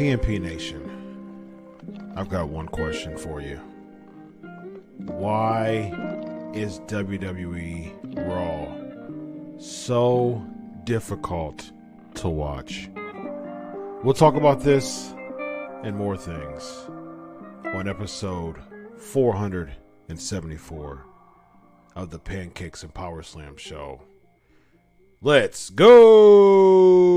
PNP Nation, I've got one question for you. Why is WWE Raw so difficult to watch? We'll talk about this and more things on episode 474 of the Pancakes and Power Slam show. Let's go!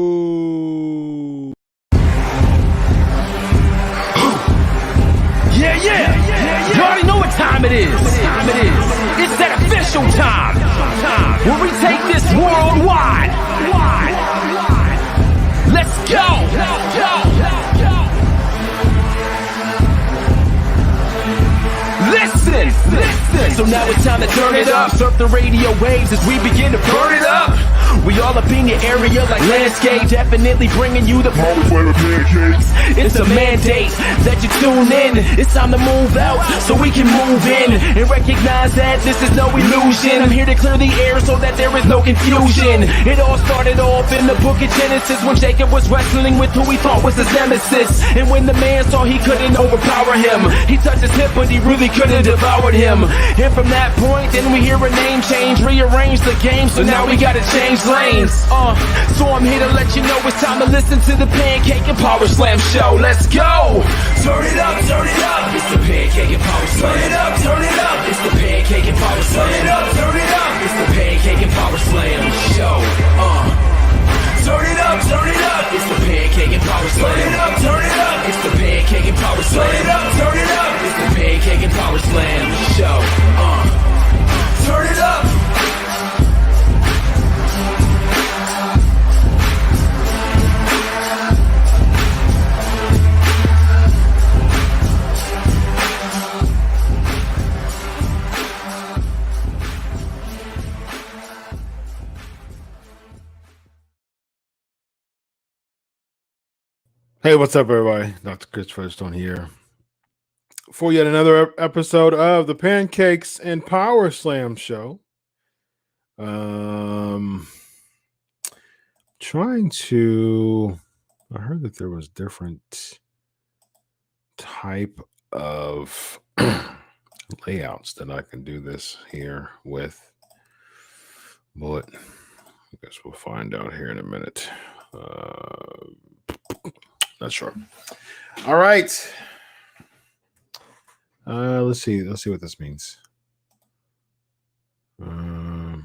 Yeah. You already know what time it is. It's that official time. Where we take this worldwide. Let's go. Listen. So now it's time to turn it up. Surf the radio waves as we begin to burn it up. We all up in your area like landscape, definitely bringing you the power flavor pancakes. It's a mandate that you tune in. It's time to move out so we can move in and recognize that this is no illusion. I'm here to clear the air so that there is no confusion. It all started off in the book of Genesis when Jacob was wrestling with who he thought was his nemesis. And when the man saw he couldn't overpower him, he touched his hip but he really could have devoured him. And from that point then we hear a name change, rearrange the game, so now we gotta change lanes. So I'm here to let you know it's time to listen to the Pancake and Power Slam show. Let's go! Turn it up, it's the Pancake and Power Slam. Turn it up, it's the Pancake and Power Slam. Turn it up, it's the Pancake and Power Slam show. Turn it up, it's the Pancake and Power Slam. Turn it up, it's the Pancake and Power Slam. Turn it up, it's the Pancake and Power Slam show. Turn it up. Hey, what's up, everybody? Dr. Chris Featherstone here for yet another episode of the Pancakes and Power Slam show. I heard that there was different type of layouts that I can do this here with, but I guess we'll find out here in a minute. Not sure. All right. Let's see what this means. No,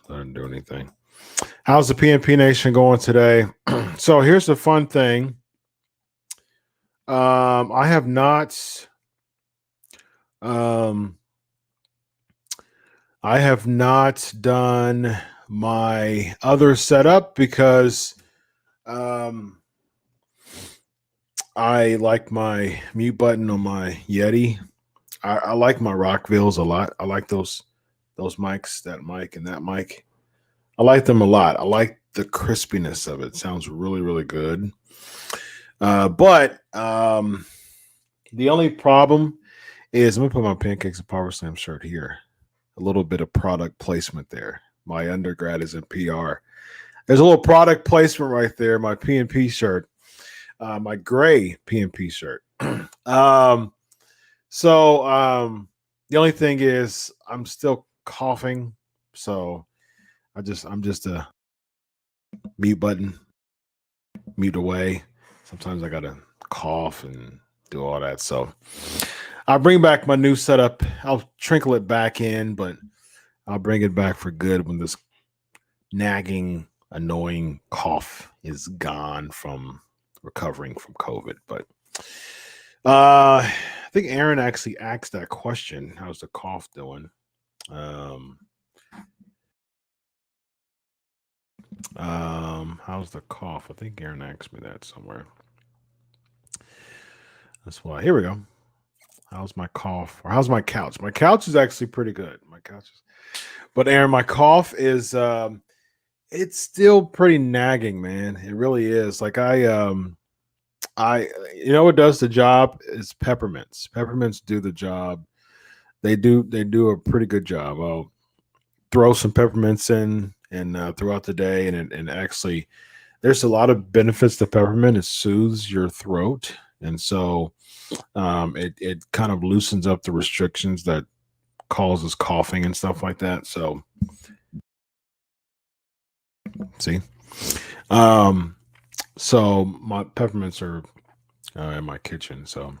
that didn't do anything. How's the PNP Nation going today? So here's the fun thing. I have not um I have not done my other setup because um I like my mute button on my Yeti. I like my Rockvilles a lot. I like those mics, that mic and that mic. I like them a lot. I like the crispiness of it. It sounds really, really good. But the only problem is I'm gonna put my Pancakes and Power Slam shirt here. A little bit of product placement there. My undergrad is in PR. There's a little product placement right there. My PNP shirt, my gray PNP shirt. The only thing is I'm still coughing, so I'm just a mute button, mute away. Sometimes I gotta cough and do all that. So I'll bring back my new setup. I'll trickle it back in, but I'll bring it back for good when this nagging, annoying cough is gone from recovering from COVID. But I think Aaron actually asked that question. How's the cough doing? How's the cough? I think Aaron asked me that somewhere. That's why. Here we go. How's my cough? Or how's my couch? My couch is actually pretty good. But Aaron, my cough is it's still pretty nagging, man. It really is. Like you know what does the job is peppermints. Peppermints do the job. They do a pretty good job. I'll throw some peppermints in and throughout the day, and actually there's a lot of benefits to peppermint. It soothes your throat, and so it kind of loosens up the restrictions that causes coughing and stuff like that. So see, so my peppermints are in my kitchen. So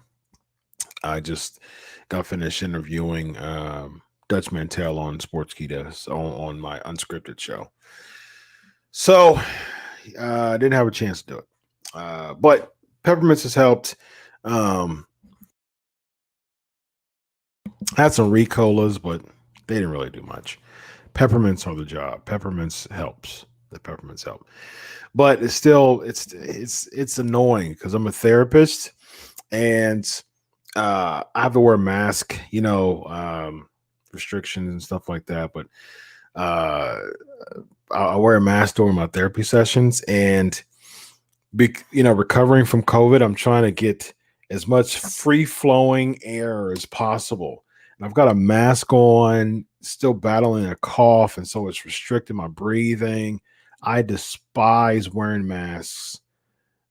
I just got finished interviewing Dutch Mantel on Sportskeeda on my unscripted show. So I didn't have a chance to do it, but peppermints has helped. Had some Ricolas, but they didn't really do much. Peppermints are the job. Peppermints helps. The peppermints help, but it's still it's annoying because I'm a therapist and I have to wear a mask. Restrictions and stuff like that. But I wear a mask during my therapy sessions, and recovering from COVID, I'm trying to get as much free flowing air as possible. And I've got a mask on, still battling a cough, and so it's restricting my breathing. I despise wearing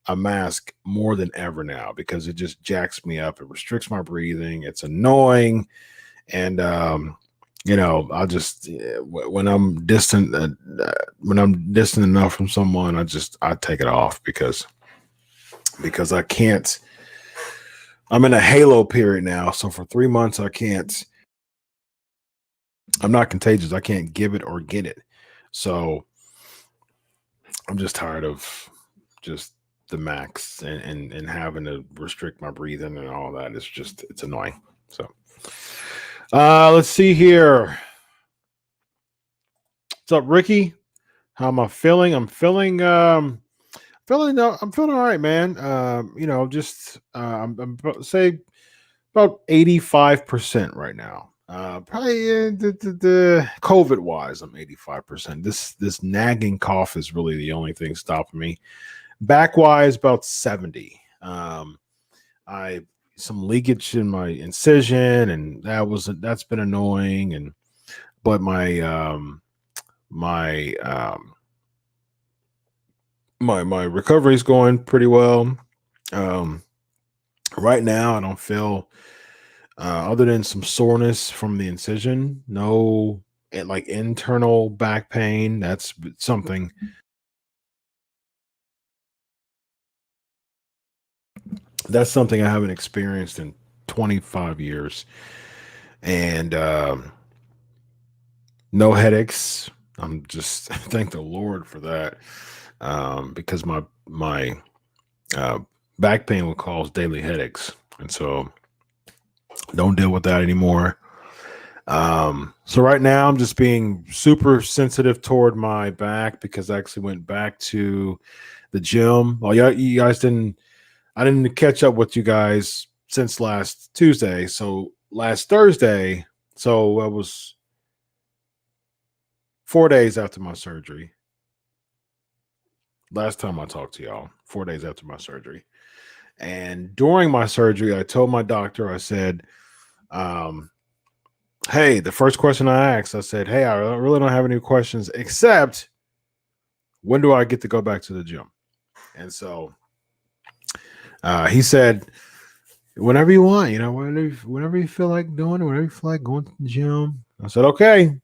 a mask more than ever now because it just jacks me up. It restricts my breathing. It's annoying. And, I'll just, when I'm distant enough from someone, I take it off because I can't. I'm in a halo period now. So for 3 months, I'm not contagious. I can't give it or get it. So I'm just tired of just the max and having to restrict my breathing and all that. It's annoying. So let's see here. What's up, Ricky? How am I feeling? I'm feeling all right, man. I'm say about 85% right now. Probably the COVID wise, I'm 85%. This nagging cough is really the only thing stopping me. Back wise, about 70. Some leakage in my incision, and that's been annoying. But my recovery is going pretty well. Right now, I don't feel other than some soreness from the incision, no like internal back pain. That's something. That's something I haven't experienced in 25 years. And no headaches, I'm just thank the Lord for that, because my uh, back pain would cause daily headaches, and so don't deal with that anymore. So right now I'm just being super sensitive toward my back because I actually went back to the gym. Well, you guys didn't. I didn't catch up with you guys since last Tuesday. So last Thursday. So it was 4 days after my surgery. Last time I talked to y'all, 4 days after my surgery. And during my surgery, I told my doctor, I said, um, hey, the first question I asked, I said, hey, I really don't have any questions except when do I get to go back to the gym? And so he said, whenever you want, whenever you feel like doing it, whenever you feel like going to the gym. I said, okay,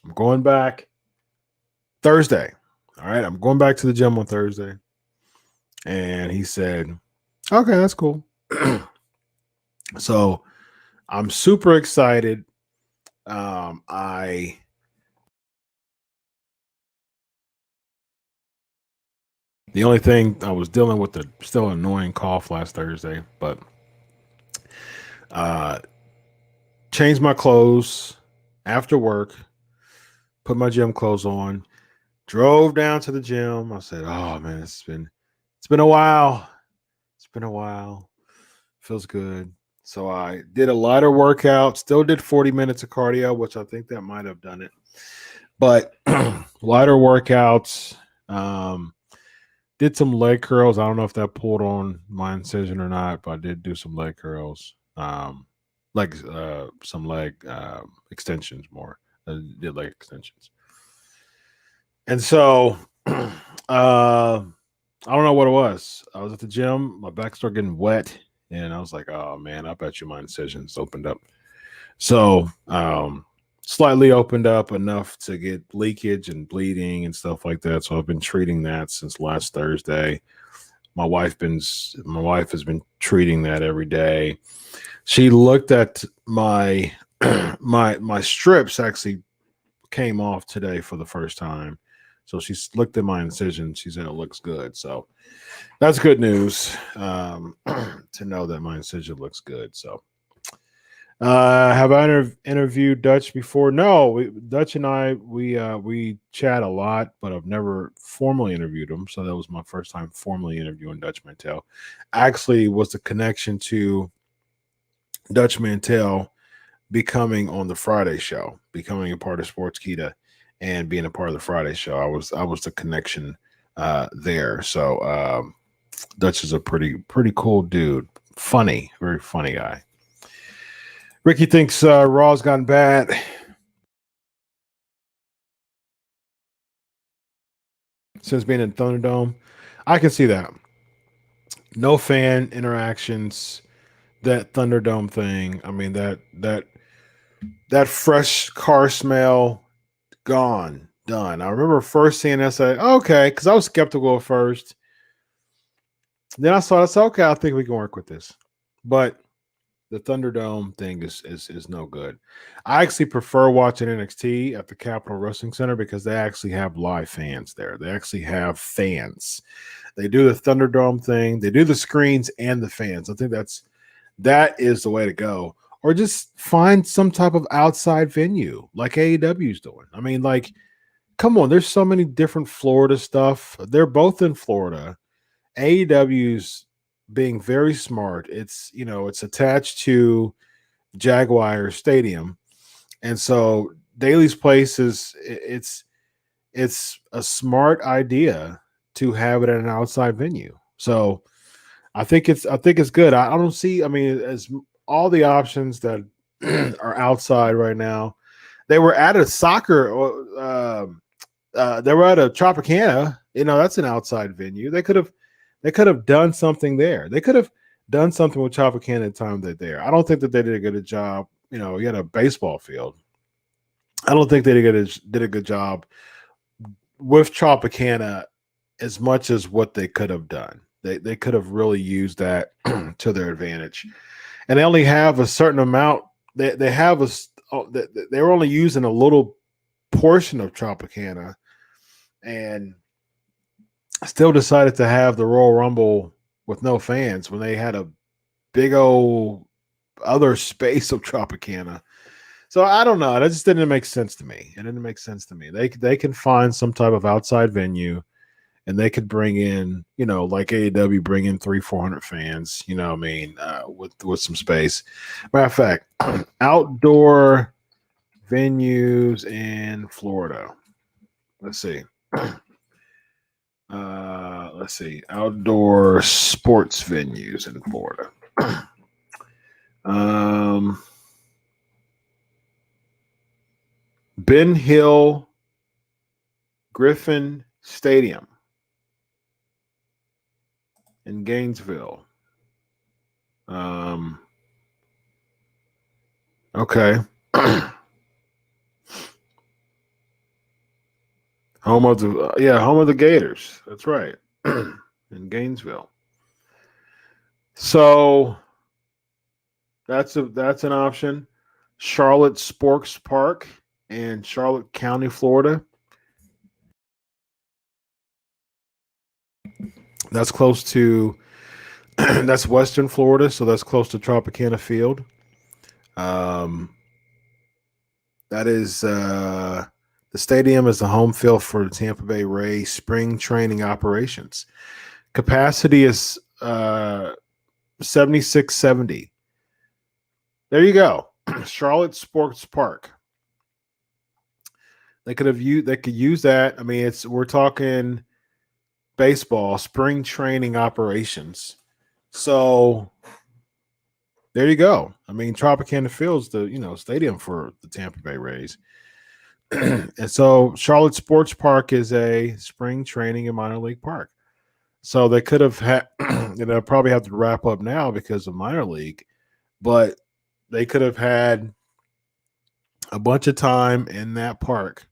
I'm going back Thursday. All right, I'm going back to the gym on Thursday. And he said, okay, that's cool. So I'm super excited. I The only thing I was dealing with the still annoying cough last Thursday, but uh changed my clothes after work, put my gym clothes on, drove down to the gym. I said, oh man, it's been a while. It's been a while. Feels good. So I did a lighter workout, still did 40 minutes of cardio, which I think that might have done it. But lighter workouts, did some leg curls. I don't know if that pulled on my incision or not, but I did do some leg curls. Like some leg extensions more. Did leg extensions. And so I don't know what it was. I was at the gym, my back started getting wet, and I was like, oh man, I bet you my incisions opened up. So slightly opened up enough to get leakage and bleeding and stuff like that. So I've been treating that since last Thursday. My wife has been treating that every day. She looked at my my strips actually came off today for the first time. So she looked at my incision. She said it looks good. So that's good news, to know that my incision looks good. So have I interviewed Dutch before? No, Dutch and I we chat a lot, but I've never formally interviewed him. So that was my first time formally interviewing Dutch Mantel. Actually, was the connection to Dutch Mantel becoming on the Friday show, becoming a part of Sportskeeda, and being a part of the Friday show. I was the connection there. So Dutch is a pretty cool dude. Funny, very funny guy. Ricky thinks Raw's gotten bad. Since being in Thunderdome. I can see that. No fan interactions. That Thunderdome thing. I mean that fresh car smell gone, done. I remember first seeing that, say, okay, because I was skeptical at first. Then I saw it, said, okay, I think we can work with this. But the Thunderdome thing is no good. I actually prefer watching NXT at the Capitol Wrestling Center because they actually have live fans there. They actually have fans. They do the Thunderdome thing. They do the screens and the fans. I think that is the way to go. Or just find some type of outside venue like AEW is doing. I mean, like, come on, there's so many different Florida stuff. They're both in Florida. AEW's being very smart. It's attached to Jaguar Stadium. And so Daly's Place it's a smart idea to have it at an outside venue. So I think it's good. I don't see, I mean, as all the options that are outside right now. They were at a soccer they were at a Tropicana. That's an outside venue. They could have done something there. They could have done something with Tropicana at the time they're there. I don't think that they did a good job. You had a baseball field. I don't think they did a good job with Tropicana as much as what they could have done. They could have really used that to their advantage. And they only have a certain amount. They were only using a little portion of Tropicana, and still decided to have the Royal Rumble with no fans when they had a big old other space of Tropicana. So I don't know. That just didn't make sense to me. It didn't make sense to me. They can find some type of outside venue, and they could bring in, like AEW, bring in 300-400 fans. You know what I mean? With some space. Matter of fact, outdoor venues in Florida. Let's see. Let's see. Outdoor sports venues in Florida. Ben Hill Griffin Stadium in Gainesville. Okay. home of the Gators. That's right. In Gainesville. So that's an option. Charlotte Sports Park in Charlotte County, Florida. That's close to that's Western Florida, so that's close to Tropicana Field. That is the stadium is the home field for the Tampa Bay Rays spring training operations. Capacity is 7670. There you go. Charlotte Sports Park. They could use that. I mean, we're talking baseball spring training operations. So there you go. I mean, Tropicana Field's the stadium for the Tampa Bay Rays. And so Charlotte Sports Park is a spring training and minor league park. So they could have had, they'll probably have to wrap up now because of minor league, but they could have had a bunch of time in that park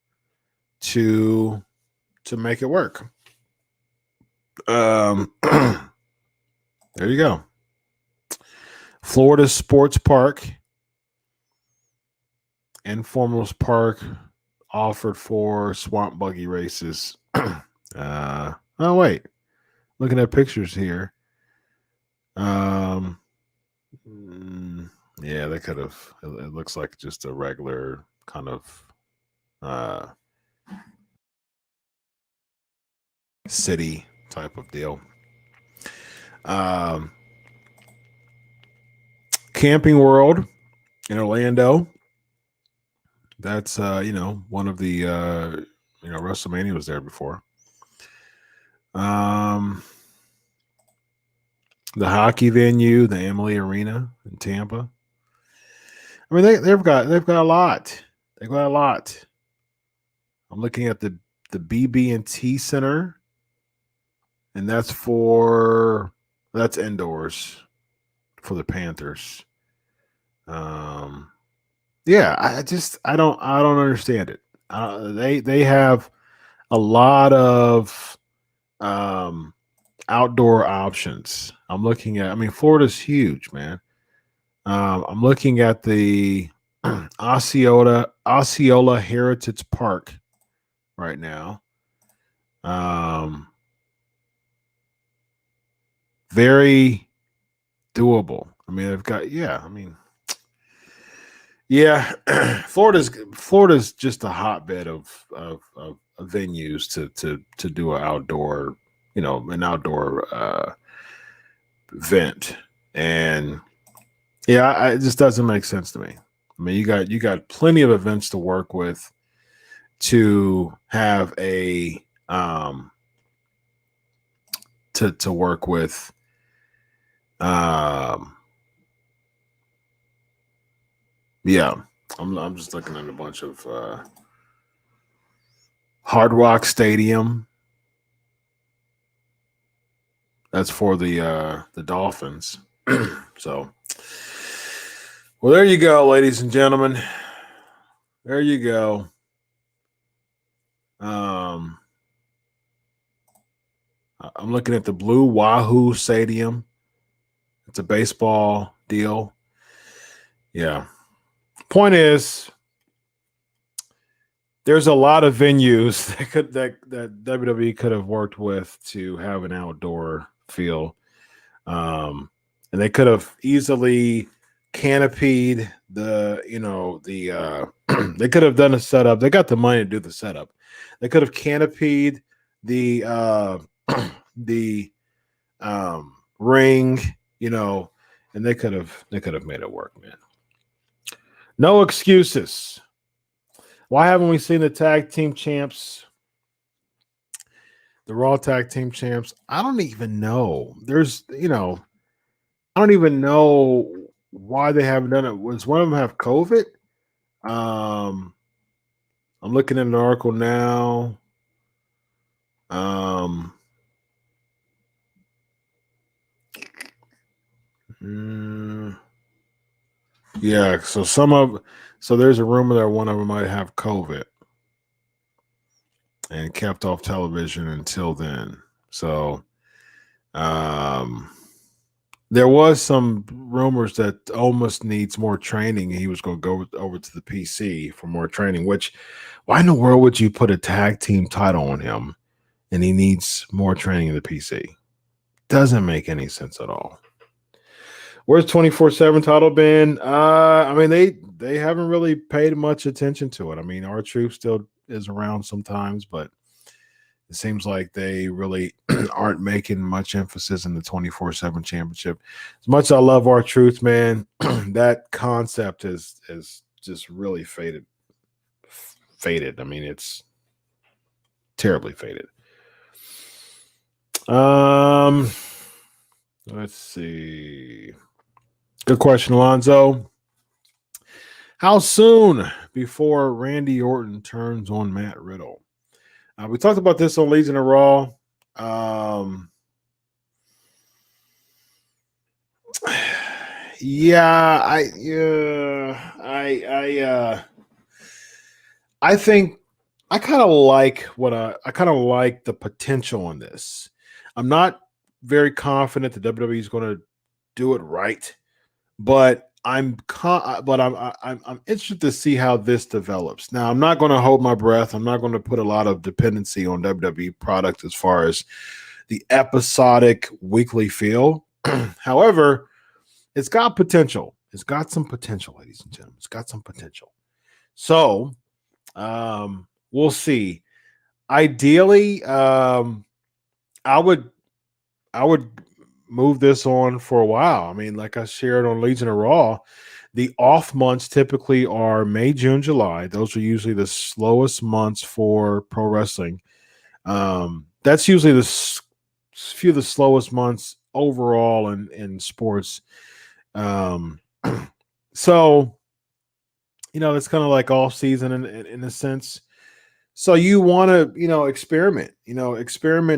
to make it work. There you go. Florida Sports Park, Informals Park, offered for swamp buggy races. Oh wait, looking at pictures here. Yeah, they could have. It looks like just a regular kind of city type of deal. Camping World in Orlando. That's one of the WrestleMania was there before. The hockey venue, the Amalie Arena in Tampa. I mean, they've got a lot. They've got a lot. I'm looking at the BB&T Center, and that's indoors for the Panthers. Yeah, I don't understand it. They have a lot of outdoor options. I'm looking at. I mean, Florida's huge, man. I'm looking at the Osceola Heritage Park right now. Very doable. I mean, they've got Florida's just a hotbed of venues to do an outdoor, event, and it just doesn't make sense to me. I mean, you got plenty of events to work with to have a to work with. I'm just looking at a bunch of Hard Rock Stadium. That's for the Dolphins. So, well, there you go, ladies and gentlemen. There you go. I'm looking at the Blue Wahoo Stadium. It's a baseball deal. Yeah. Point is, there's a lot of venues that WWE could have worked with to have an outdoor feel. And they could have easily canopied they could have done a setup. They got the money to do the setup. They could have canopied the the ring, and they could have made it work, man. No excuses. Why haven't we seen the tag team champs, the Raw tag team champs? I don't even know. I don't even know why they haven't done it. Was one of them have COVID? Um, I'm looking at an article now. Um, mm, yeah, so there's a rumor that one of them might have COVID and kept off television until then. So, um, there was some rumors that almost needs more training. He was going to go over to the PC for more training. Which, why in the world would you put a tag team title on him, and he needs more training in the PC? Doesn't make any sense at all. Where's 24/7 title been? I mean, they haven't really paid much attention to it. I mean, R-Truth still is around sometimes, but it seems like they really aren't making much emphasis in the 24/7 championship. As much as I love R-Truth, man, that concept is just really faded. Faded. I mean, it's terribly faded. Let's see. Good question, Alonzo. How soon before Randy Orton turns on Matt Riddle? We talked about this on Legion of Raw. I think I kind of like the potential in this. I'm not very confident that WWE is going to do it right, but I'm interested to see how this develops. Now, I'm not going to hold my breath. I'm not going to put a lot of dependency on WWE product as far as the episodic weekly feel. However, it's got potential. It's got some potential, ladies and gentlemen. It's got some potential. So, we'll see. Ideally, I would move this on for a while. I mean, like I shared on Legion of Raw, the off months typically are May, June, July. Those are usually the slowest months for pro wrestling. That's usually few of the slowest months overall in sports. So, it's kind of like off season in a sense. So you want to, experiment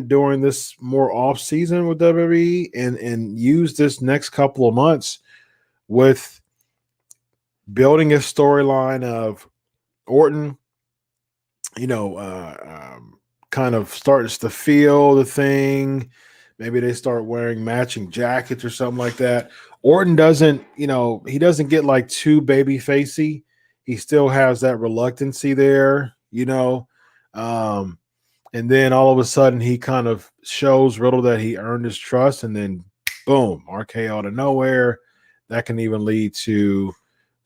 during this more off season with WWE and use this next couple of months with building a storyline of Orton, kind of starts to feel the thing. Maybe they start wearing matching jackets or something like that. Orton doesn't, he doesn't get like too baby facey. He still has that reluctancy there, and then all of a sudden he kind of shows Riddle that he earned his trust, and then boom, RKO out of nowhere. That can even lead to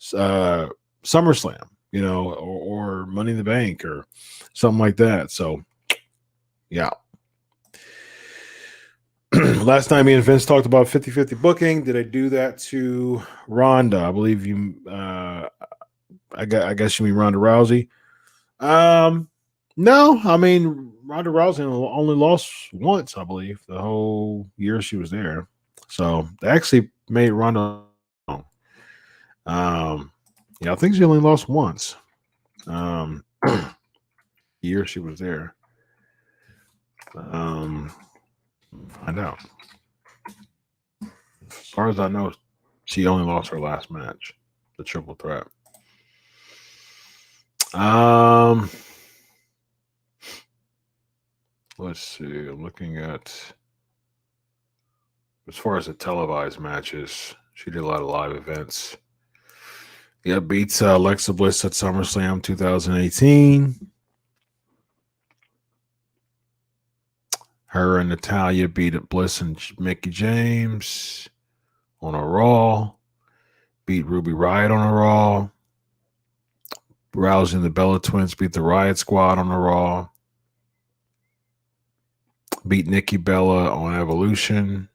SummerSlam, or Money in the Bank or something like that. So, yeah. Last time me and Vince talked about 50-50 booking. Did I do that to Ronda? I believe you. I guess you mean Ronda Rousey. No, I mean Ronda Rousey only lost once, I believe, the whole year she was there. So they actually made Ronda. Yeah, I think she only lost once. Year she was there. Find out. As far as I know, she only lost her last match, the triple threat. Let's see. I'm looking at as far as the televised matches. She did a lot of live events. Yeah, beats Alexa Bliss at SummerSlam 2018. Her and Natalia beat Bliss and Mickey James on a Raw. Beat Ruby Riott on a Raw. Rousey and the Bella Twins beat the Riot Squad on a Raw. Beat Nikki Bella on Evolution.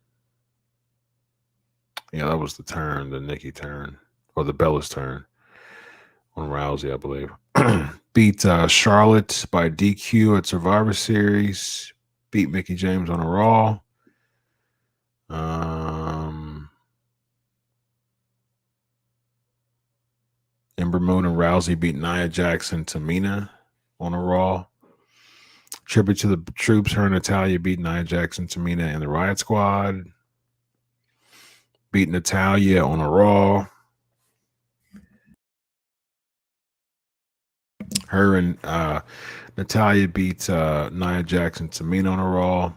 Yeah, that was the turn, the Nikki turn, or the Bella's turn on Rousey, I believe. Beat Charlotte by DQ at Survivor Series. Beat Mickey James on a Raw. Ember Moon and Rousey beat Nia Jax and Tamina on a Raw. Tribute to the troops. Her and Natalia beat Nia Jax and Tamina and the Riot Squad. Beat Natalia on a Raw. Her and Natalia beat Nia Jax and Tamina on a Raw.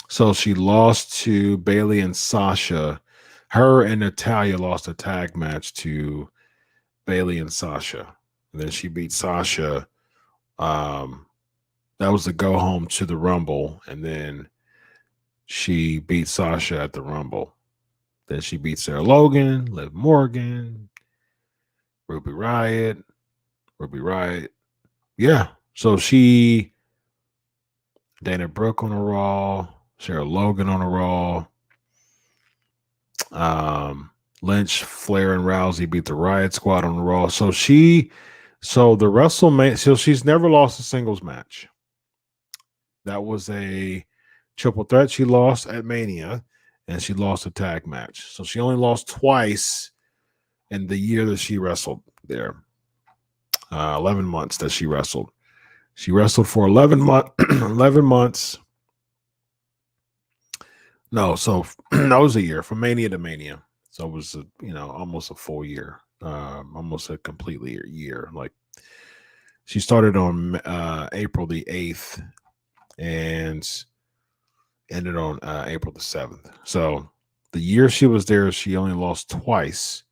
So she lost to Bayley and Sasha. Her and Natalia lost a tag match to Bayley and Sasha. And then she beat Sasha. That was the go home to the Rumble. And then she beat Sasha at the Rumble. Then she beat Sarah Logan, Liv Morgan, Ruby Riott. Yeah. So Dana Brooke on a Raw, Sarah Logan on a Raw. Lynch, Flair, and Rousey beat the Riot Squad on the Raw. So the WrestleMania, so she's never lost a singles match. That was a triple threat she lost at Mania, and she lost a tag match. So she only lost twice in the year that she wrestled there. 11 months that she wrestled. She wrestled for 11 months. No, so that was a year from Mania to Mania. So it was, almost a full year, almost a completely year. Like she started on April the 8th and ended on April the 7th. So the year she was there, she only lost twice.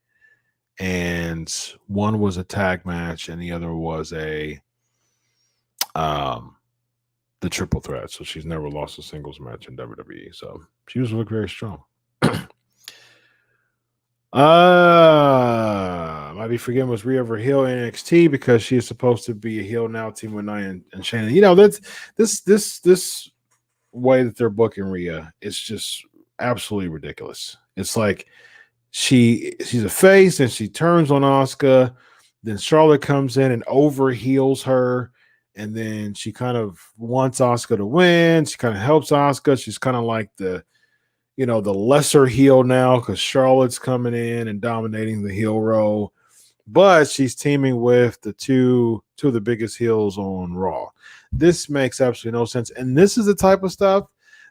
And one was a tag match and the other was the triple threat. So she's never lost a singles match in WWE. So she was looking very strong. Might be forgetting was Rhea Ripley heel in NXT because she is supposed to be a heel now, team with Nia and Shannon. That's this way that they're booking Rhea is just absolutely ridiculous. It's like she's a face and she turns on Asuka, then Charlotte comes in and over heels her, and then she kind of wants Asuka to win. She kind of helps Asuka. She's kind of like the lesser heel now because Charlotte's coming in and dominating the heel role, but she's teaming with the two of the biggest heels on Raw. This makes absolutely no sense, and this is the type of stuff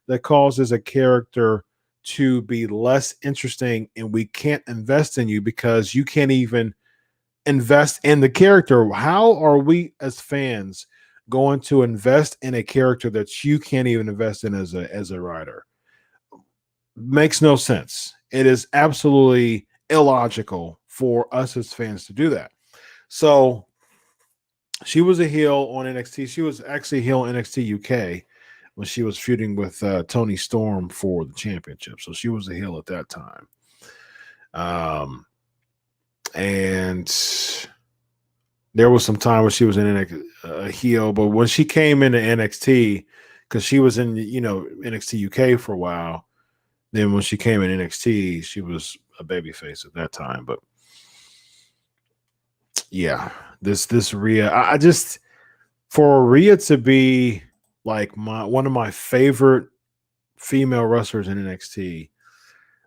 that causes a character to be less interesting, and we can't invest in you because you can't even invest in the character. How are we as fans going to invest in a character that you can't even invest in as a writer? Makes no sense. It is absolutely illogical for us as fans to do that. So she was a heel on NXT. She was actually a heel in NXT UK when she was feuding with Toni Storm for the championship. So she was a heel at that time. And there was some time when she was in a heel, but when she came into NXT, because she was in NXT UK for a while, then when she came in NXT, she was a babyface at that time. But yeah, this Rhea, I just, for Rhea to be like one of my favorite female wrestlers in NXT,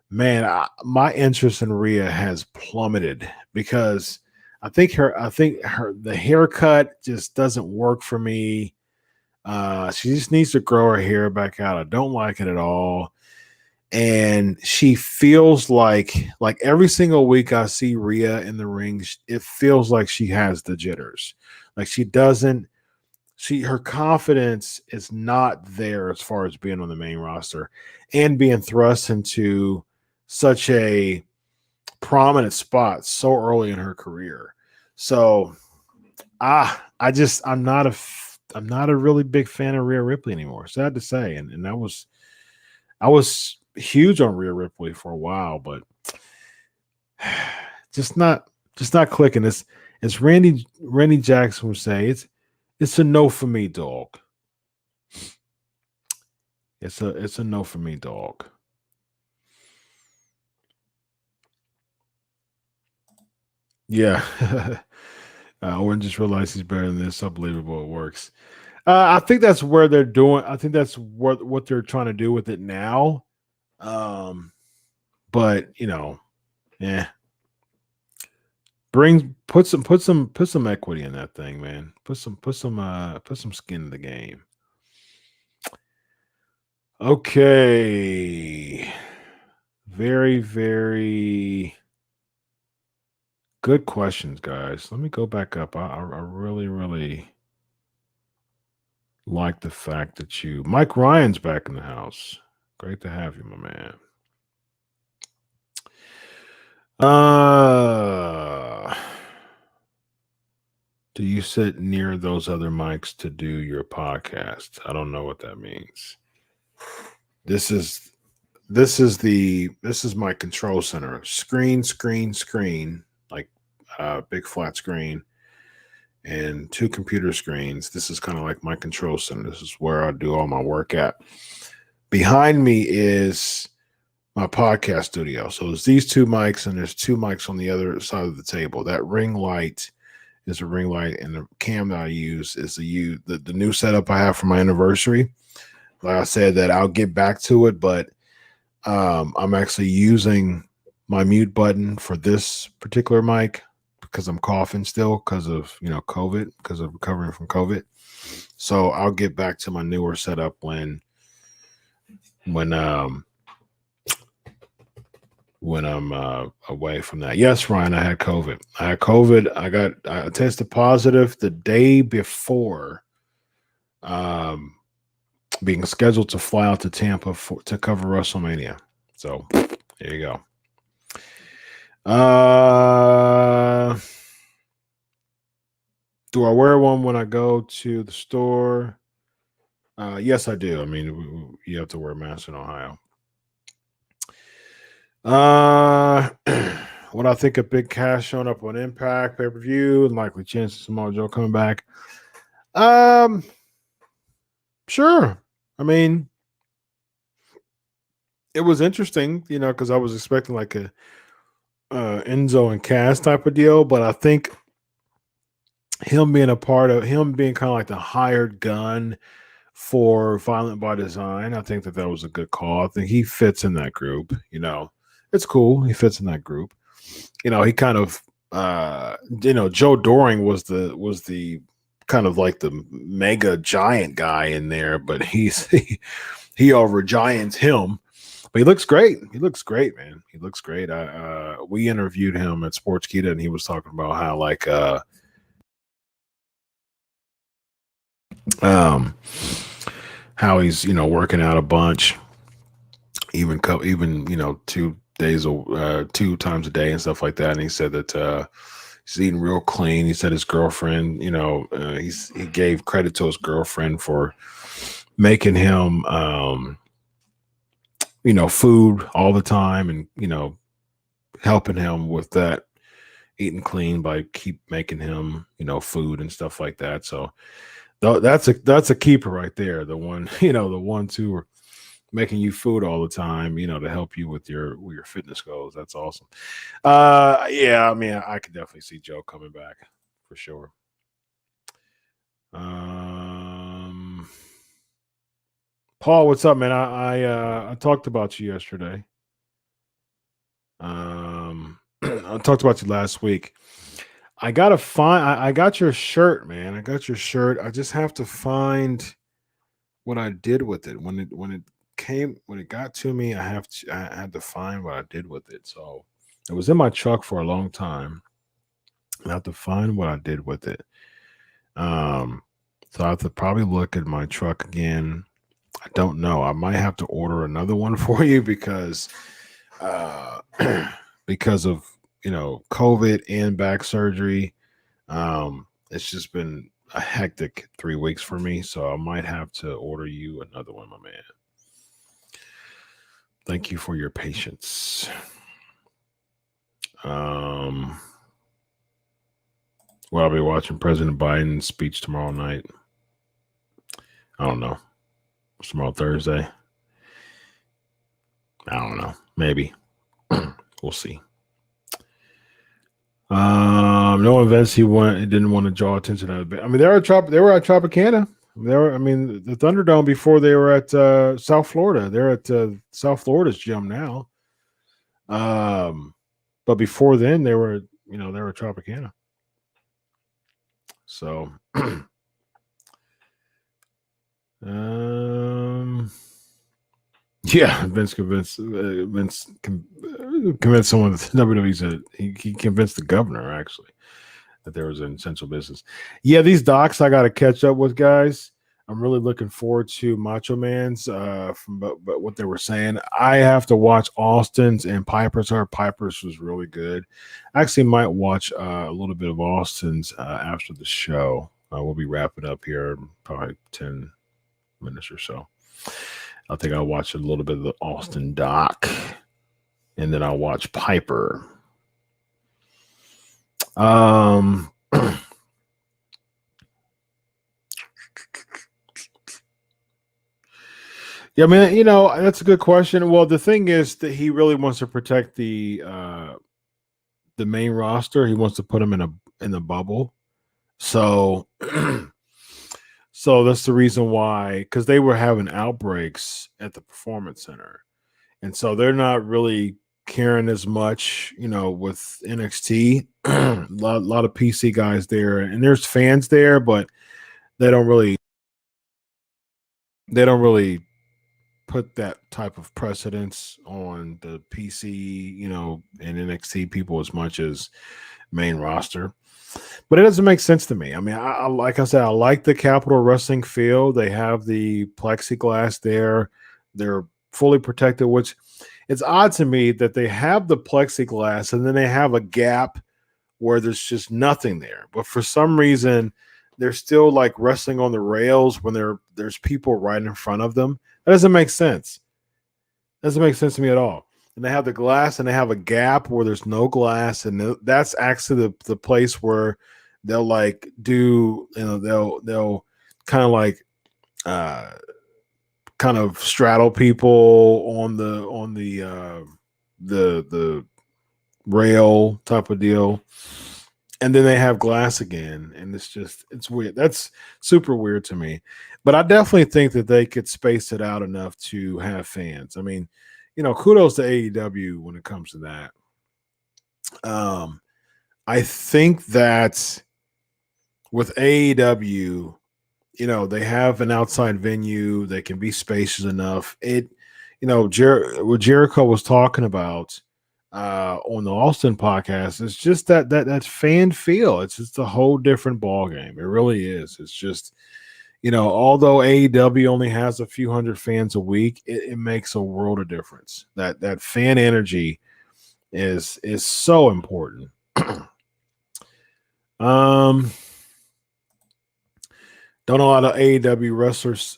man, my interest in Rhea has plummeted because I think the haircut just doesn't work for me. She just needs to grow her hair back out. I don't like it at all. And she feels like every single week I see Rhea in the ring, it feels like she has the jitters. Like her confidence is not there as far as being on the main roster and being thrust into such a prominent spot so early in her career. So I I'm not a really big fan of Rhea Ripley anymore. Sad to say, and I was huge on Rhea Ripley for a while, but just not clicking. It's Randy Jackson would say it's a no for me, dog. It's a no for me, dog. Yeah. Owen just realized he's better than this. Unbelievable. It works. I think that's where they're doing. I think that's what they're trying to do with it now. But yeah, put some equity in that thing, man. Put some skin in the game. Okay. Very, very good questions, guys. Let me go back up. I really, really like the fact that Mike Ryan's back in the house. Great to have you, my man. Do you sit near those other mics to do your podcast? I don't know what that means. This is my control center. Screen, like big flat screen and 2 computer screens. This is kind of like my control center. This is where I do all my work at. Behind me is my podcast studio. So there's these 2 mics and there's 2 mics on the other side of the table. That ring light is a ring light, and the cam that I use is the new setup I have for my anniversary. Like I said, that I'll get back to it, but I'm actually using my mute button for this particular mic because I'm coughing still because of COVID, because of recovering from COVID. So I'll get back to my newer setup when I'm away from that. Yes, Ryan, I had COVID. I tested positive the day before being scheduled to fly out to Tampa to cover WrestleMania. So there you go. Do I wear one when I go to the store? Yes, I do. I mean, you have to wear a mask in Ohio. What I think of Big Cash showing up on Impact pay-per-view and likely chance of Samoa Joe coming back. Sure. I mean, it was interesting, because I was expecting like a Enzo and Cass type of deal, but I think him being kind of like the hired gun for Violent by Design, I think that was a good call. I think he fits in that group. It's cool. He fits in that group. He kind of, Joe Doring was the kind of like the mega giant guy in there, but he over giants him. But he looks great. He looks great, man. He looks great. We interviewed him at Sportskeeda, and he was talking about how like how he's working out a bunch, even 2 times a day and stuff like that. And he said that he's eating real clean. He said his girlfriend, he gave credit to his girlfriend for making him food all the time, and helping him with that eating clean by keep making him food and stuff like that. So that's a keeper right there. The one the ones who are making you food all the time, to help you with your fitness goals. That's awesome. Yeah, I mean, I could definitely see Joe coming back for sure. Paul, what's up, man? I talked about you yesterday. I talked about you last week. I got your shirt, man. I got your shirt. I just have to find what I did with it. When it got to me, I had to find what I did with it. So it was in my truck for a long time. I have to find what I did with it. So I have to probably look at my truck again. I don't know. I might have to order another one for you because because of COVID and back surgery. It's just been a hectic 3 weeks for me, so I might have to order you another one, my man. Thank you for your patience. Well, I'll be watching President Biden's speech tomorrow night. I don't know. It's tomorrow Thursday. I don't know. Maybe. We'll see. No events he didn't want to draw attention to. I mean, they were at Tropicana. The Thunderdome before they were at South Florida. They're at South Florida's gym now. But before then they were at Tropicana. So yeah, Vince convinced someone that WWE said he convinced the governor actually that there was an essential business. Yeah, these docs I got to catch up with, guys. I'm really looking forward to Macho Man's but what they were saying. I have to watch Austin's and Piper's. Piper's was really good. I actually might watch a little bit of Austin's after the show. We'll be wrapping up here in probably 10 minutes or so. I think I'll watch a little bit of the Austin doc, and then I'll watch Piper. Yeah, man, that's a good question. Well, the thing is that he really wants to protect the main roster. He wants to put them in a bubble. So so that's the reason why, because they were having outbreaks at the Performance Center. And so they're not really caring as much, with NXT. a lot of PC guys there, and there's fans there, but they don't really put that type of precedence on the PC, and NXT people as much as main roster. But it doesn't make sense to me. I mean, I like I said, I like the Capitol Wrestling field. They have the plexiglass there. They're fully protected, which it's odd to me that they have the plexiglass and then they have a gap where there's just nothing there. But for some reason, they're still like wrestling on the rails when there's people right in front of them. That doesn't make sense. Doesn't make sense to me at all. And they have the glass and they have a gap where there's no glass. And that's actually the place where they'll like do, they'll kind of like, kind of straddle people on the rail type of deal. And then they have glass again. And it's weird. That's super weird to me. But I definitely think that they could space it out enough to have fans. I mean, kudos to AEW when it comes to that. I think that with AEW, they have an outside venue. They can be spacious enough. What Jericho was talking about on the Austin podcast is just that fan feel. It's just a whole different ball game. It really is. It's just, although AEW only has a few hundred fans a week, it makes a world of difference. That fan energy is so important. Don't know a lot of AEW wrestlers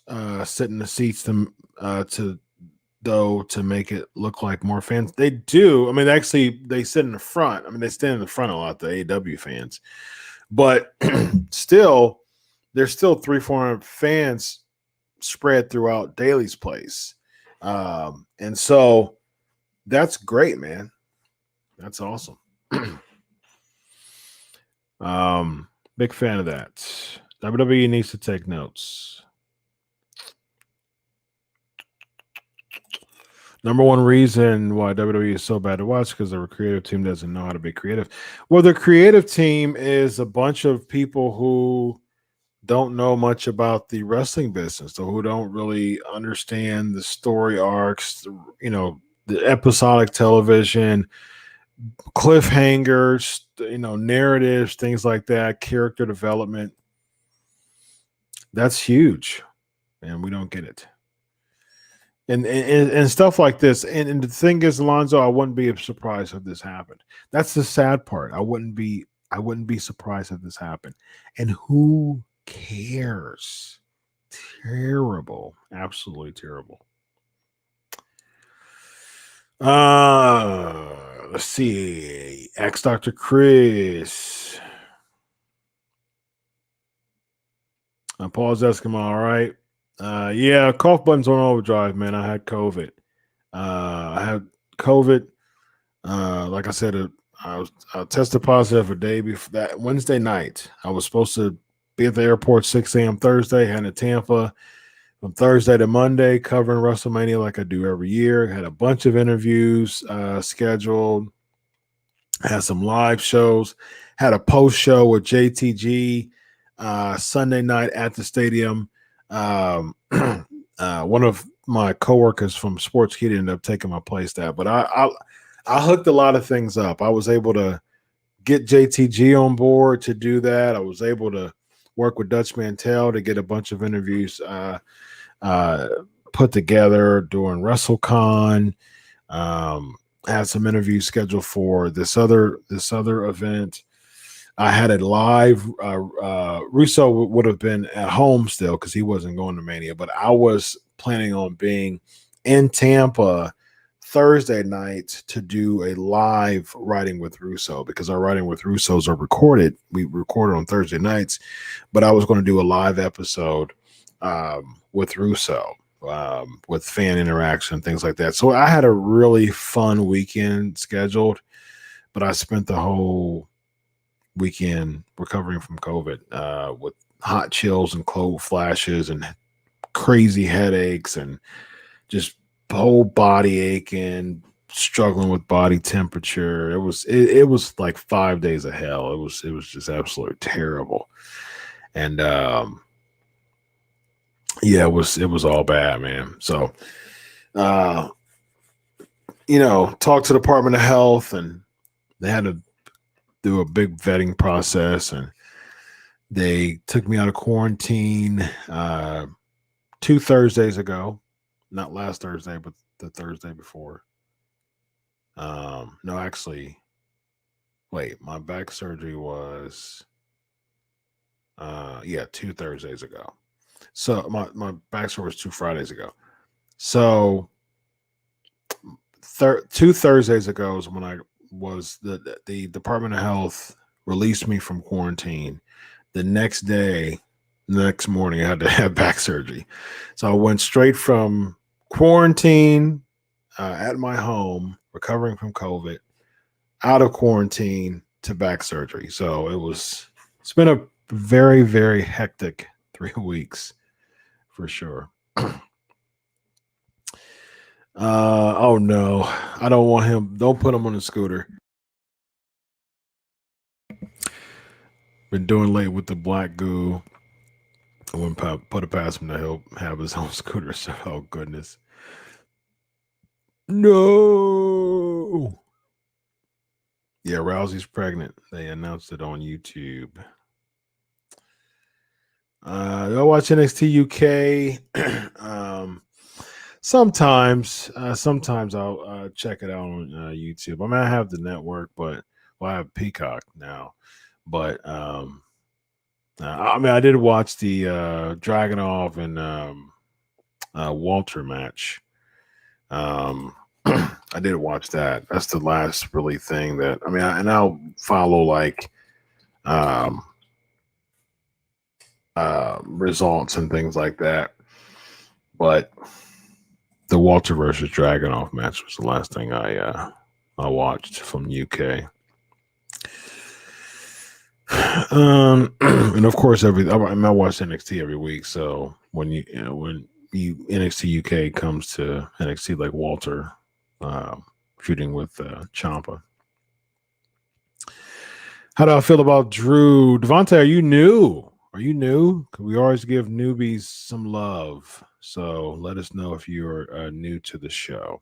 sit in the seats to make it look like more fans. They do. I mean, actually, they sit in the front. I mean, they stand in the front a lot, the AEW fans. But still, there's still 300-400 fans spread throughout Daly's place. And so that's great, man. That's awesome. Big fan of that. WWE needs to take notes. Number one reason why WWE is so bad to watch because their creative team doesn't know how to be creative. Well, the creative team is a bunch of people who don't know much about the wrestling business, so who don't really understand the story arcs, the episodic television, cliffhangers, narratives, things like that, character development. That's huge, and we don't get it. And stuff like this. And the thing is, Alonzo, I wouldn't be surprised if this happened. That's the sad part. I wouldn't be surprised if this happened. And who cares? Terrible. Absolutely terrible. Let's see. Ex Dr. Chris. Paul's Eskimo, all right. Yeah, cough button's on overdrive, man. I had COVID. I had COVID. Like I said, I tested positive a day before that Wednesday night. I was supposed to be at the airport 6 a.m. Thursday, heading to Tampa from Thursday to Monday, covering WrestleMania like I do every year. Had a bunch of interviews scheduled, had some live shows, had a post show with JTG Sunday night at the stadium. One of my coworkers from Sports Key ended up taking my place that, but I hooked a lot of things up. I was able to get JTG on board to do that. I was able to work with Dutch Mantel to get a bunch of interviews put together during WrestleCon. Had some interviews scheduled for this other event. I had it live. Russo would have been at home still because he wasn't going to Mania, but I was planning on being in Tampa Thursday night to do a live writing with Russo because our writing with Russos are recorded. We recorded on Thursday nights, but I was going to do a live episode with Russo with fan interaction, things like that. So I had a really fun weekend scheduled, but I spent the whole weekend recovering from COVID with hot chills and cold flashes and crazy headaches and just whole body aching, struggling with body temperature. It was like 5 days of hell. It was just absolutely terrible. And yeah, it was all bad, man. So talked to the Department of Health, and they had to do a big vetting process, and they took me out of quarantine 2 Thursdays ago. Not last Thursday, but the Thursday before. No, actually, wait, my back surgery was 2 Thursdays ago. So my back surgery was 2 Fridays ago. So 2 Thursdays ago is when I was the Department of Health released me from quarantine. The next morning, I had to have back surgery. So I went straight from quarantine at my home, recovering from COVID, out of quarantine to back surgery. So it's been a very, very hectic 3 weeks for sure. Oh no, I don't want him. Don't put him on the scooter. Been doing late with the black goo. I wouldn't put it past him to help have his own scooter. So, oh goodness. No. Yeah, Rousey's pregnant. They announced it on YouTube. I watch NXT UK. Sometimes I'll check it out on YouTube. I mean, I have the network, but I have Peacock now. But I mean, I did watch the Dragunov and Walter match. I did watch that. That's the last really thing that I mean, and I'll follow like results and things like that. But the Walter versus Dragunov match was the last thing I watched from UK. And of course, I watch NXT every week. So when NXT UK comes to NXT, like Walter feuding with Ciampa. How do I feel about Drew? Devontae, are you new? We always give newbies some love. So let us know if you're new to the show.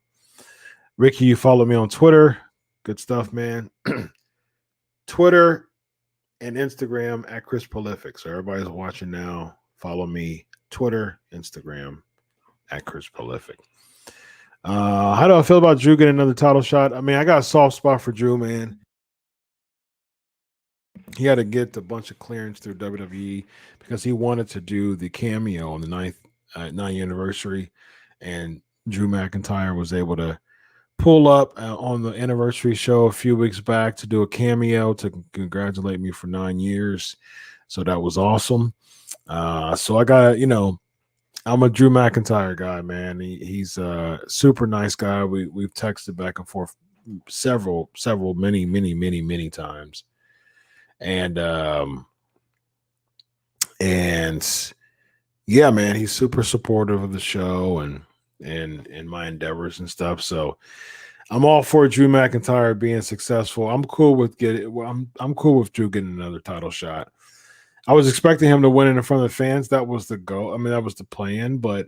Ricky, you follow me on Twitter. Good stuff, man. Twitter and Instagram at Chris Prolific. So everybody's watching now. Follow me, Twitter, Instagram at Chris Prolific. How do I feel about Drew getting another title shot? I mean, I got a soft spot for Drew, man. He had to get a bunch of clearance through WWE because he wanted to do the cameo on the ninth anniversary, and Drew McIntyre was able to pull up on the anniversary show a few weeks back to do a cameo to congratulate me for 9 years. So that was awesome. So I got, I'm a Drew McIntyre guy, man. He's a super nice guy. We've texted back and forth several, many times, and and yeah, man, he's super supportive of the show and my endeavors and stuff. So I'm all for Drew McIntyre being successful. I'm cool with getting. Well, I'm cool with Drew getting another title shot. I was expecting him to win in front of the fans. That was the goal. I mean, that was the plan, but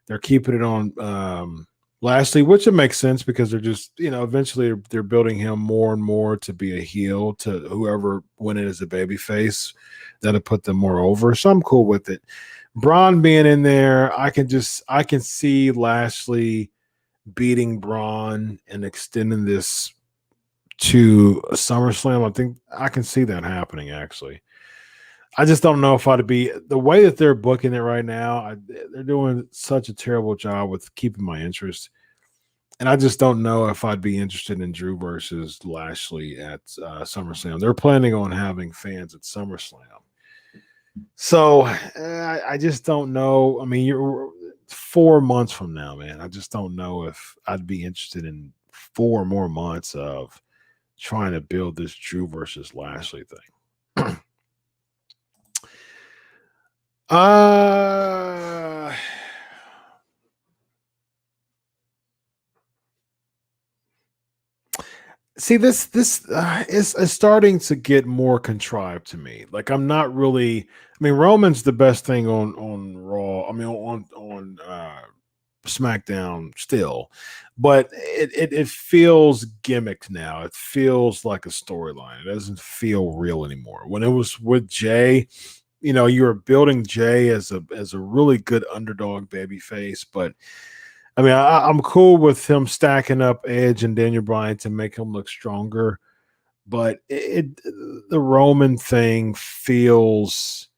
they're keeping it on Lashley, which it makes sense because they're just, eventually they're building him more and more to be a heel to whoever win it as a baby face. That'll put them more over. So I'm cool with it. Braun being in there, I can see Lashley beating Braun and extending this to a SummerSlam. I think I can see that happening, actually. I just don't know if I'd be the way that they're booking it right now. They're doing such a terrible job with keeping my interest, and I just don't know if I'd be interested in Drew versus Lashley at SummerSlam. They're planning on having fans at SummerSlam, so I just don't know. I mean, you're 4 months from now, man. I just don't know if I'd be interested in 4 more months of trying to build this Drew versus Lashley thing. Uh See, this is starting to get more contrived to me. Like I'm not really. I mean, Roman's the best thing on Raw. I mean, on SmackDown still, but it feels gimmicked now. It feels like a storyline. It doesn't feel real anymore. When it was with Jay, you were building Jay as a really good underdog baby face, but I mean, I'm cool with him stacking up Edge and Daniel Bryan to make him look stronger, but the Roman thing feels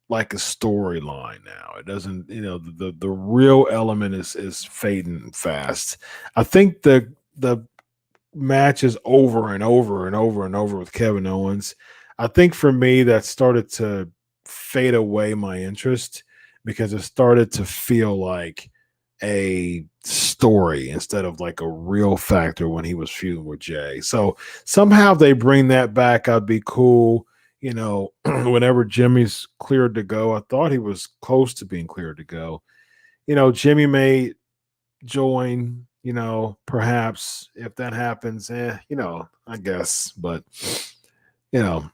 like a storyline now. It doesn't, the real element is fading fast. I think the match is over and over and over and over with Kevin Owens. I think for me that started to fade away my interest because it started to feel like a story instead of like a real factor when he was feuding with Jay. So somehow they bring that back, I'd be cool. Whenever Jimmy's cleared to go, I thought he was close to being cleared to go. Jimmy may join, perhaps if that happens, I guess. But, I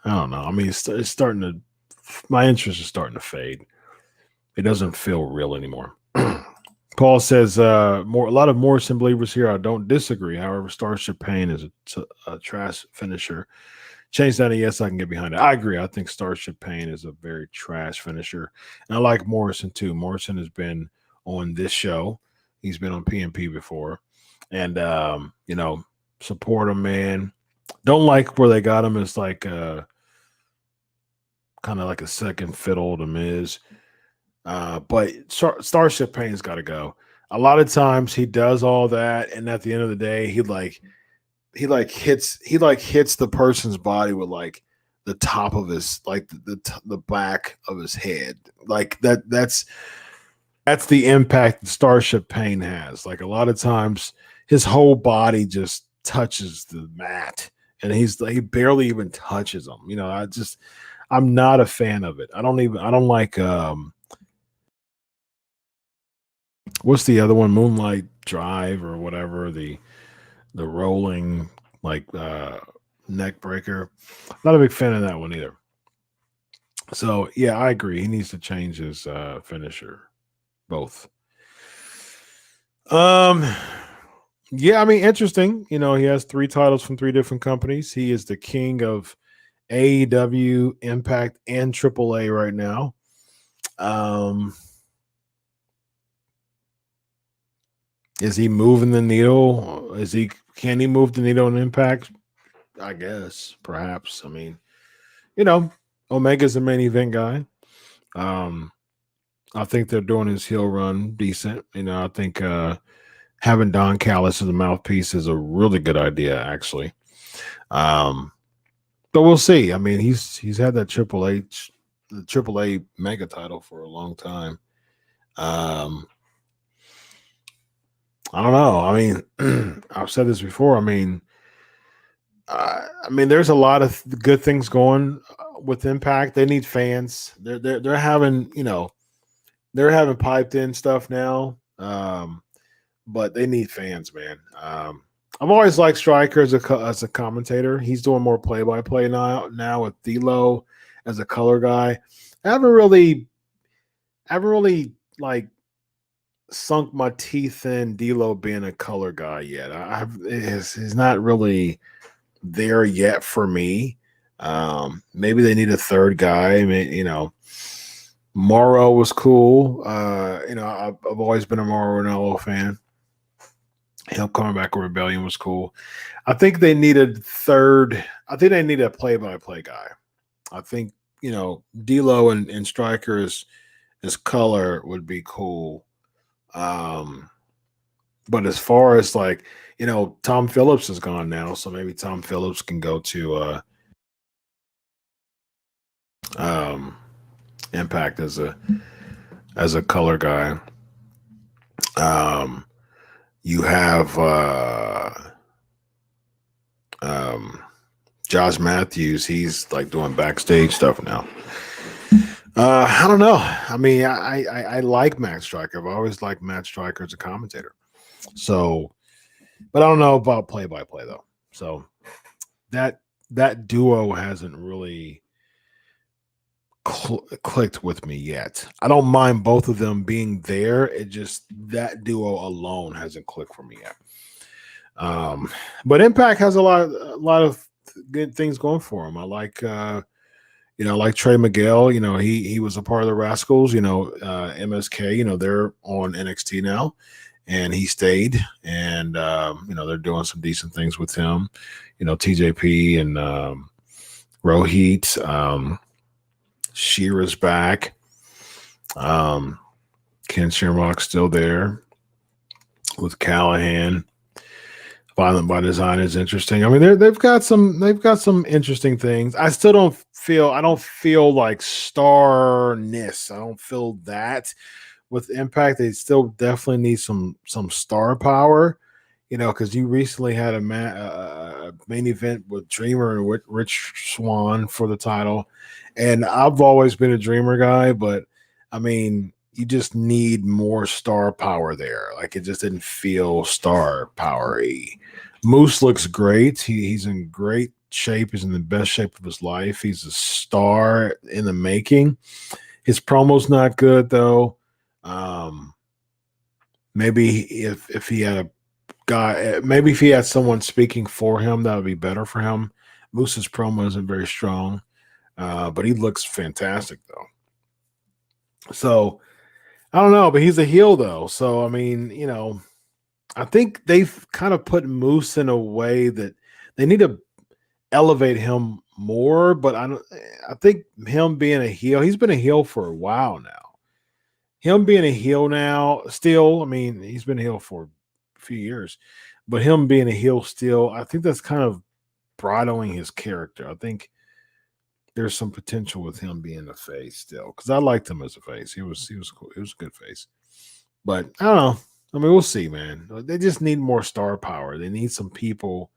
don't know. I mean, it's starting to, my interest is starting to fade. It doesn't feel real anymore. Paul says, a lot of Morrison believers here. I don't disagree. However, Starship Pain is a trash finisher. Change that, and yes, I can get behind it. I agree. I think Starship Pain is a very trash finisher. And I like Morrison too. Morrison has been on this show. He's been on PMP before. And, support him, man. Don't like where they got him as like kind of like a second fiddle to Miz. But Starship Pain's got to go. A lot of times he does all that, and at the end of the day, he hits the person's body with like the top of his the back of his head. Like that's the impact that Starship Pain has. Like a lot of times, his whole body just touches the mat, and he barely even touches them. I'm not a fan of it. I don't like what's the other one? Moonlight Drive or whatever, the rolling neck breaker. Not a big fan of that one either. So yeah, I agree. He needs to change his finisher. Both. Yeah, I mean, interesting. He has 3 titles from 3 different companies. He is the king of AEW, Impact, and AAA right now. Is he moving the needle is he? Can he move the needle in Impact? I guess, perhaps. I mean, you know, Omega's the main event guy. Um, I think they're doing his heel run decent. I think having Don Callis as a mouthpiece is a really good idea, actually. Um, but we'll see. I mean, he's had that the Triple A mega title for a long time. Um, I don't know. I mean, I've said this before. I mean, there's a lot of good things going with Impact. They need fans. They're having they're having piped in stuff now. But they need fans, man. I've always liked Stryker as a commentator. He's doing more play by play now with D'Lo as a color guy. I haven't really like sunk my teeth in D'Lo being a color guy yet. He's not really there yet for me. Maybe they need a third guy. I mean, Morrow was cool. I've always been a Mauro Ranallo fan. Him coming back with Rebellion was cool. I think they needed third. I think they need a play-by-play guy. I think D'Lo and Stryker as color would be cool. But as far as Tom Phillips is gone now, so maybe Tom Phillips can go to Impact as a color guy. You have Josh Matthews. He's like doing backstage stuff now. I don't know. I mean, I like Matt Stryker. I've always liked Matt Stryker as a commentator. So, but I don't know about play by play though. So that duo hasn't really clicked with me yet. I don't mind both of them being there. It just that duo alone hasn't clicked for me yet. But Impact has a lot of good things going for him. I like like Trey Miguel. He was a part of the Rascals. MSK. They're on NXT now, and he stayed. And they're doing some decent things with him. TJP and Rohit. Shearer's back. Ken Shamrock's still there with Callahan. Violent by Design is interesting. I mean, they've got some interesting things. I don't feel like starness. I don't feel that with Impact. They still definitely need some star power. Because you recently had a main event with Dreamer and Rich Swann for the title. And I've always been a Dreamer guy, but I mean, you just need more star power there. Like it just didn't feel star power-y. Moose looks great. He's in great shape. He's in the best shape of his life. He's a star in the making. His promo's not good though. Maybe if he had a guy, maybe if he had someone speaking for him, that would be better for him. Moose's promo isn't very strong. But he looks fantastic though. So I don't know, but he's a heel though. So I mean, I think they've kind of put Moose in a way that they need to elevate him more. But I think him being a heel, he's been a heel for a while now. Him being a heel now, still, I mean, he's been a heel for a few years, but him being a heel still, I think that's kind of bridling his character. I think there's some potential with him being a face still, because I liked him as a face. He was cool. He was a good face. But I don't know. I mean, we'll see, man. They just need more star power. They need some people.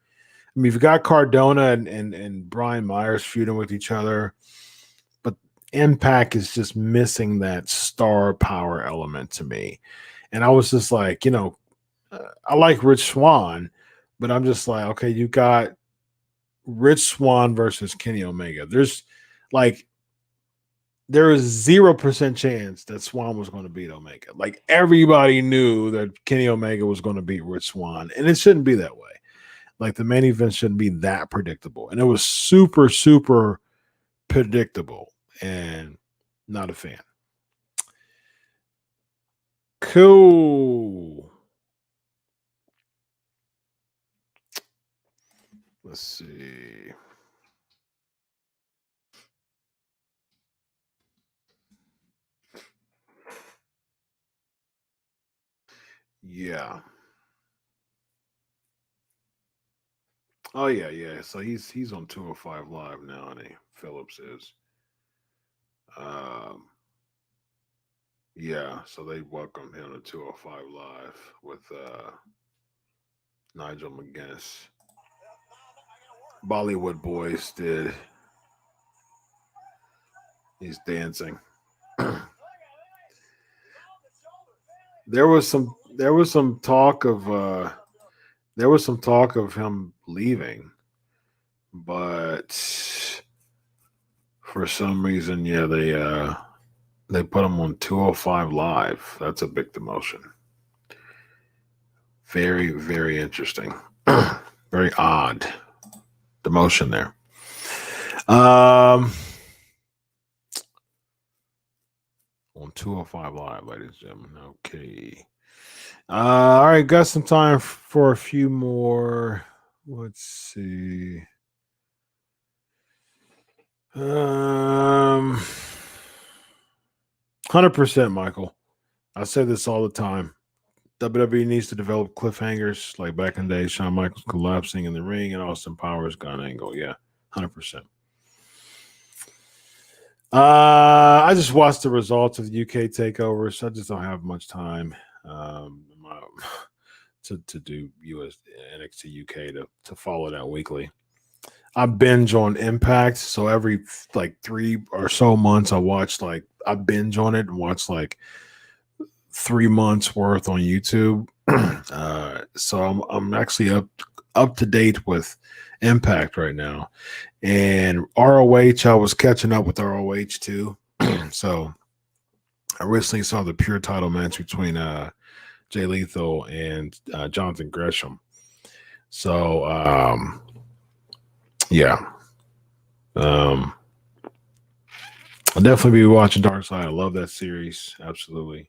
I mean, you've got Cardona and Brian Myers feuding with each other, but Impact is just missing that star power element to me. And I was just like, I like Rich Swann, but I'm just like, okay, you got Rich Swann versus Kenny Omega. There is 0% chance that Swann was going to beat Omega. Like everybody knew that Kenny Omega was going to beat Rich Swann, and it shouldn't be that way. Like the main event shouldn't be that predictable, and it was super, super predictable, and not a fan. Cool. Let's see. Yeah. Oh yeah. So he's on 205 Live now, and Phillips is. Um, yeah. So they welcomed him to 205 Live with Nigel McGuinness. Bollywood Boys did. He's dancing. There was some talk of him leaving, but for some reason, yeah, they put him on 205 Live. That's a big demotion. Very, very interesting. Very odd demotion there. On 205 Live, ladies and gentlemen. Okay. All right, got some time for a few more. Let's see. 100%, Michael. I say this all the time. WWE needs to develop cliffhangers like back in the day, Shawn Michaels collapsing in the ring and Austin Powers gun angle. Yeah, 100%. I just watched the results of the UK takeover, so I just don't have much time to do US NXT UK to follow that weekly. I binge on Impact, so every like 3 or so months I binge on it and watch like 3 months worth on YouTube. So I'm actually up to date with Impact right now. And ROH, I was catching up with ROH too. So I recently saw the pure title match between Jay Lethal and Jonathan Gresham. So yeah. I'll definitely be watching Dark Side. I love that series. Absolutely.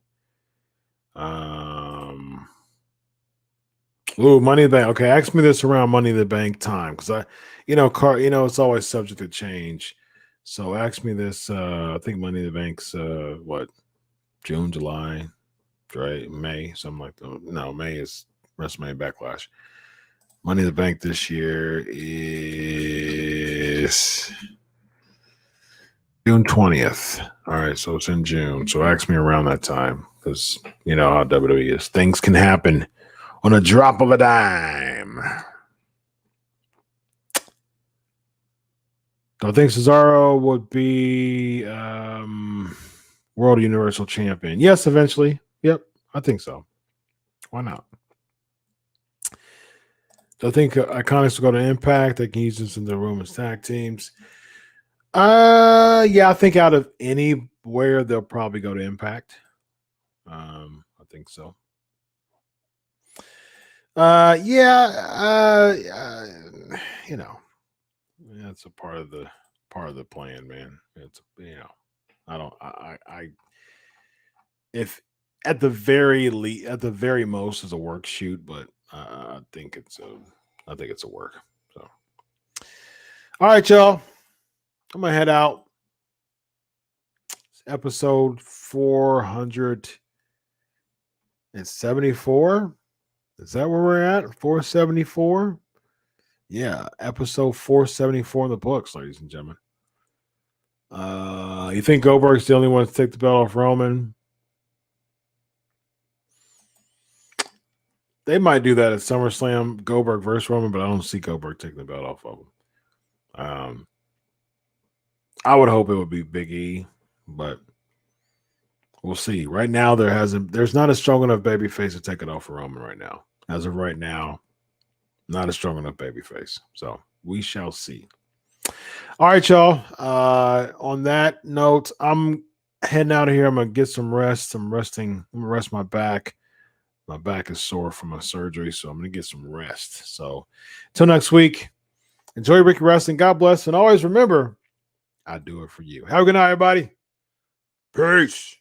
Money in the Bank. Okay, ask me this around Money in the Bank time because it's always subject to change. So ask me this. I think Money in the Bank's what, June, July, right? May, something like that. No, May is WrestleMania Backlash. Money in the Bank this year is June 20th. All right, so it's in June. So ask me around that time because you know how WWE is. Things can happen on a drop of a dime. Do I think Cesaro would be World Universal Champion? Yes, eventually. Yep, I think so. Why not? Do I think Iconics will go to Impact? They can use this in their women's tag teams. Yeah, I think out of anywhere they'll probably go to Impact. I think so. That's a part of the plan, man. It's if at the very most is a work shoot, but I think it's a work. So, all right, y'all. I'm gonna head out. It's episode 474. Is that where we're at? 474. Yeah, episode 474 in the books, ladies and gentlemen. You think Goldberg's the only one to take the belt off Roman? They might do that at SummerSlam, Goldberg versus Roman, but I don't see Goldberg taking the belt off of him. I would hope it would be Big E, but we'll see. Right now, there's not a strong enough babyface to take it off for Roman right now. As of right now, not a strong enough babyface. So we shall see. All right, y'all. On that note, I'm heading out of here. I'm gonna get some rest. I'm resting. I'm gonna rest my back. My back is sore from my surgery, so I'm gonna get some rest. So until next week, enjoy Ricky Wrestling. God bless, and always remember, I do it for you. Have a good night, everybody. Peace.